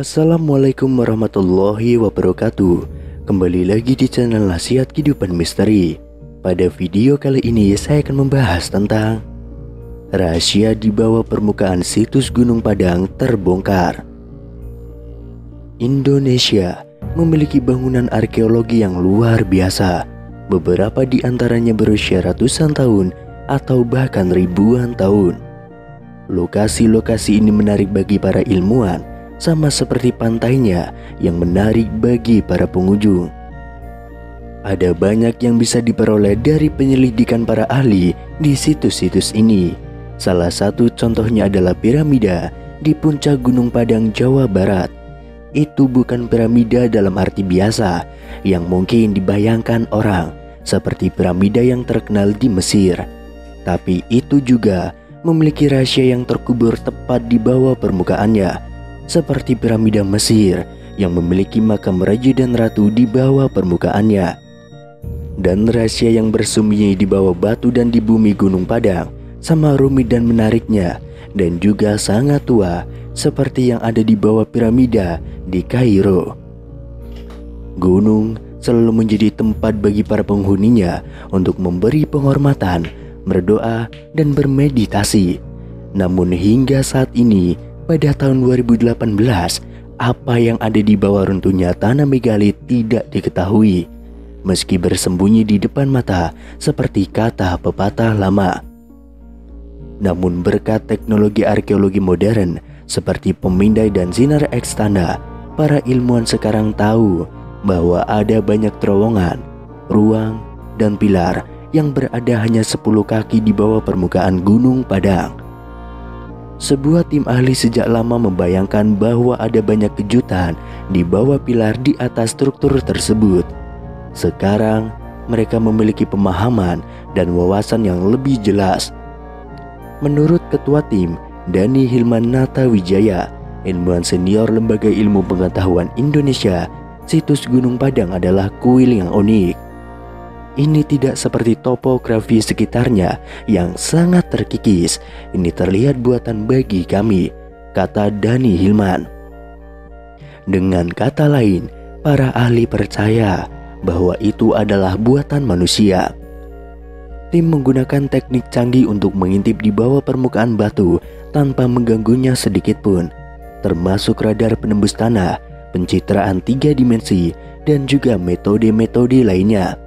Assalamualaikum warahmatullahi wabarakatuh. Kembali lagi di channel Nasihat Kehidupan Misteri. Pada video kali ini saya akan membahas tentang rahasia di bawah permukaan situs Gunung Padang terbongkar. Indonesia memiliki bangunan arkeologi yang luar biasa. Beberapa di antaranya berusia ratusan tahun atau bahkan ribuan tahun. Lokasi-lokasi ini menarik bagi para ilmuwan, sama seperti pantainya yang menarik bagi para pengunjung. Ada banyak yang bisa diperoleh dari penyelidikan para ahli di situs-situs ini. Salah satu contohnya adalah piramida di puncak Gunung Padang, Jawa Barat. Itu bukan piramida dalam arti biasa yang mungkin dibayangkan orang, seperti piramida yang terkenal di Mesir. Tapi itu juga memiliki rahasia yang terkubur tepat di bawah permukaannya, seperti piramida Mesir yang memiliki makam raja dan ratu di bawah permukaannya. Dan rahasia yang bersembunyi di bawah batu dan di bumi Gunung Padang sama rumit dan menariknya, dan juga sangat tua seperti yang ada di bawah piramida di Kairo. Gunung selalu menjadi tempat bagi para penghuninya untuk memberi penghormatan, berdoa, dan bermeditasi. Namun hingga saat ini, pada tahun 2018, apa yang ada di bawah runtuhnya tanah megalit tidak diketahui, meski bersembunyi di depan mata seperti kata pepatah lama. Namun berkat teknologi arkeologi modern seperti pemindai dan sinar X tanda, para ilmuwan sekarang tahu bahwa ada banyak terowongan, ruang, dan pilar yang berada hanya 10 kaki di bawah permukaan Gunung Padang. Sebuah tim ahli sejak lama membayangkan bahwa ada banyak kejutan di bawah pilar di atas struktur tersebut. Sekarang mereka memiliki pemahaman dan wawasan yang lebih jelas. Menurut ketua tim, Dani Hilman Natawijaya, ilmuwan senior Lembaga Ilmu Pengetahuan Indonesia, situs Gunung Padang adalah kuil yang unik. Ini tidak seperti topografi sekitarnya yang sangat terkikis. Ini terlihat buatan bagi kami, kata Dani Hilman. Dengan kata lain, para ahli percaya bahwa itu adalah buatan manusia. Tim menggunakan teknik canggih untuk mengintip di bawah permukaan batu tanpa mengganggunya sedikit pun, termasuk radar penembus tanah, pencitraan 3 dimensi, dan juga metode-metode lainnya.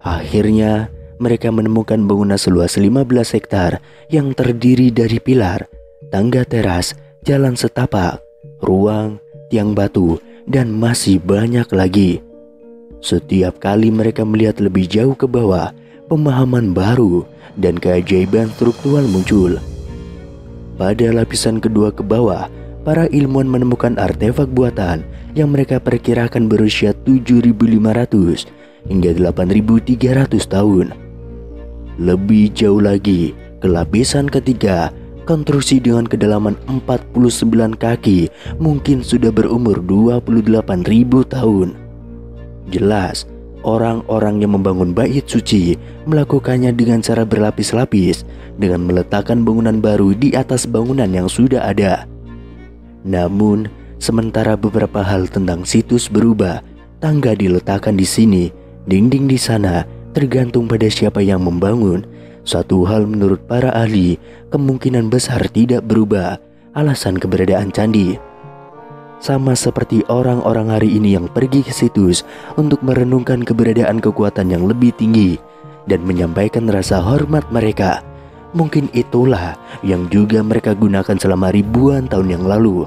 Akhirnya, mereka menemukan bangunan seluas 15 hektar yang terdiri dari pilar, tangga teras, jalan setapak, ruang, tiang batu, dan masih banyak lagi. Setiap kali mereka melihat lebih jauh ke bawah, pemahaman baru dan keajaiban struktural muncul. Pada lapisan kedua ke bawah, para ilmuwan menemukan artefak buatan yang mereka perkirakan berusia 7.500 hingga 8.300 tahun. Lebih jauh lagi, ke lapisan ketiga, konstruksi dengan kedalaman 49 kaki mungkin sudah berumur 28.000 tahun. Jelas, orang-orang yang membangun bait suci melakukannya dengan cara berlapis-lapis, dengan meletakkan bangunan baru di atas bangunan yang sudah ada. Namun, sementara beberapa hal tentang situs berubah, tangga diletakkan di sini, dinding di sana, tergantung pada siapa yang membangun. Suatu hal menurut para ahli kemungkinan besar tidak berubah, alasan keberadaan candi. Sama seperti orang-orang hari ini yang pergi ke situs untuk merenungkan keberadaan kekuatan yang lebih tinggi dan menyampaikan rasa hormat mereka. Mungkin itulah yang juga mereka gunakan selama ribuan tahun yang lalu.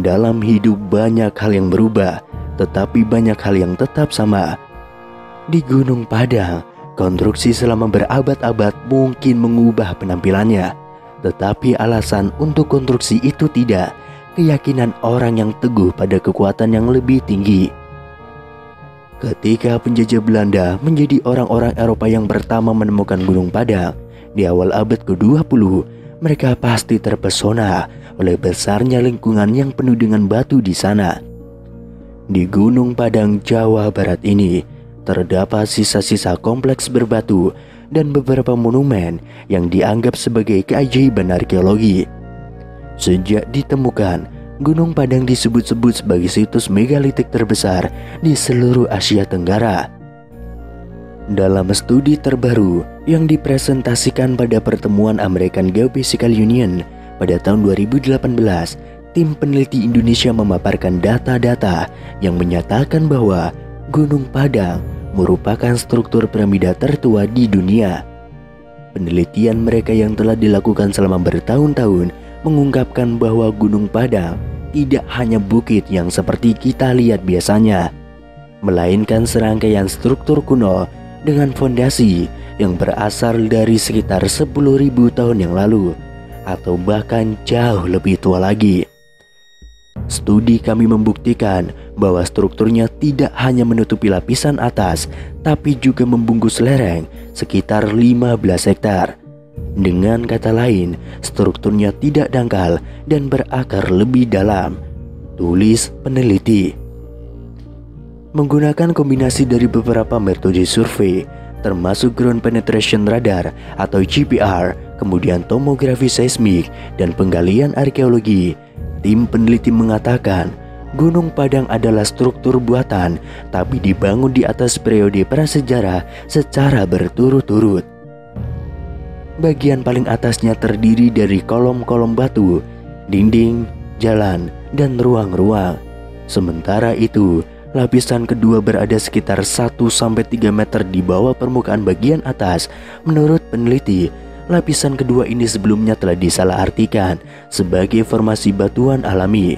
Dalam hidup banyak hal yang berubah, tetapi banyak hal yang tetap sama. Di Gunung Padang, konstruksi selama berabad-abad mungkin mengubah penampilannya, tetapi alasan untuk konstruksi itu tidak, keyakinan orang yang teguh pada kekuatan yang lebih tinggi. Ketika penjajah Belanda menjadi orang-orang Eropa yang pertama menemukan Gunung Padang di awal abad ke-20, mereka pasti terpesona oleh besarnya lingkungan yang penuh dengan batu di sana. Di Gunung Padang, Jawa Barat ini terdapat sisa-sisa kompleks berbatu dan beberapa monumen yang dianggap sebagai keajaiban arkeologi. Sejak ditemukan, Gunung Padang disebut-sebut sebagai situs megalitik terbesar di seluruh Asia Tenggara. Dalam studi terbaru yang dipresentasikan pada pertemuan American Geophysical Union pada tahun 2018, tim peneliti Indonesia memaparkan data-data yang menyatakan bahwa Gunung Padang merupakan struktur piramida tertua di dunia. Penelitian mereka yang telah dilakukan selama bertahun-tahun mengungkapkan bahwa Gunung Padang tidak hanya bukit yang seperti kita lihat biasanya, melainkan serangkaian struktur kuno dengan fondasi yang berasal dari sekitar 10.000 tahun yang lalu atau bahkan jauh lebih tua lagi. Studi kami membuktikan bahwa strukturnya tidak hanya menutupi lapisan atas, tapi juga membungkus lereng sekitar 15 hektar. Dengan kata lain, strukturnya tidak dangkal dan berakar lebih dalam, tulis peneliti. Menggunakan kombinasi dari beberapa metode survei, termasuk Ground Penetration Radar atau GPR, kemudian tomografi seismik dan penggalian arkeologi, tim peneliti mengatakan Gunung Padang adalah struktur buatan tapi dibangun di atas periode prasejarah secara berturut-turut. Bagian paling atasnya terdiri dari kolom-kolom batu, dinding, jalan, dan ruang-ruang. Sementara itu, lapisan kedua berada sekitar 1-3 meter di bawah permukaan bagian atas. Menurut peneliti, lapisan kedua ini sebelumnya telah disalahartikan sebagai formasi batuan alami.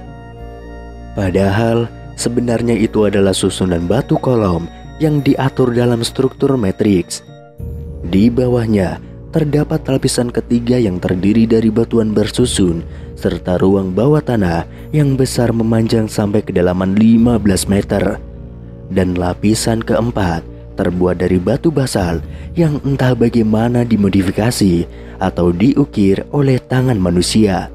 Padahal sebenarnya itu adalah susunan batu kolom yang diatur dalam struktur matriks. Di bawahnya terdapat lapisan ketiga yang terdiri dari batuan bersusun serta ruang bawah tanah yang besar memanjang sampai kedalaman 15 meter. Dan lapisan keempat terbuat dari batu basal yang entah bagaimana dimodifikasi atau diukir oleh tangan manusia.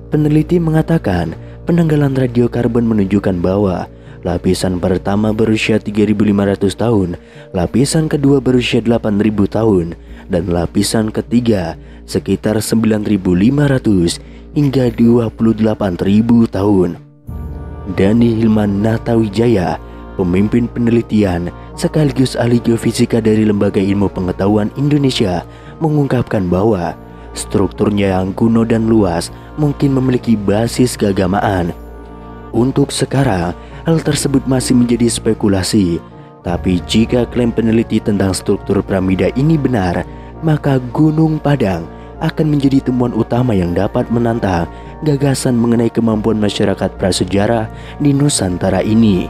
Peneliti mengatakan penanggalan radiokarbon menunjukkan bahwa lapisan pertama berusia 3.500 tahun, lapisan kedua berusia 8.000 tahun, dan lapisan ketiga sekitar 9.500 hingga 28.000 tahun. Dani Hilman Natawijaya, pemimpin penelitian sekaligus ahli geofisika dari Lembaga Ilmu Pengetahuan Indonesia, mengungkapkan bahwa strukturnya yang kuno dan luas mungkin memiliki basis keagamaan. Untuk sekarang, hal tersebut masih menjadi spekulasi. Tapi jika klaim peneliti tentang struktur piramida ini benar, maka Gunung Padang akan menjadi temuan utama yang dapat menantang gagasan mengenai kemampuan masyarakat prasejarah di Nusantara ini.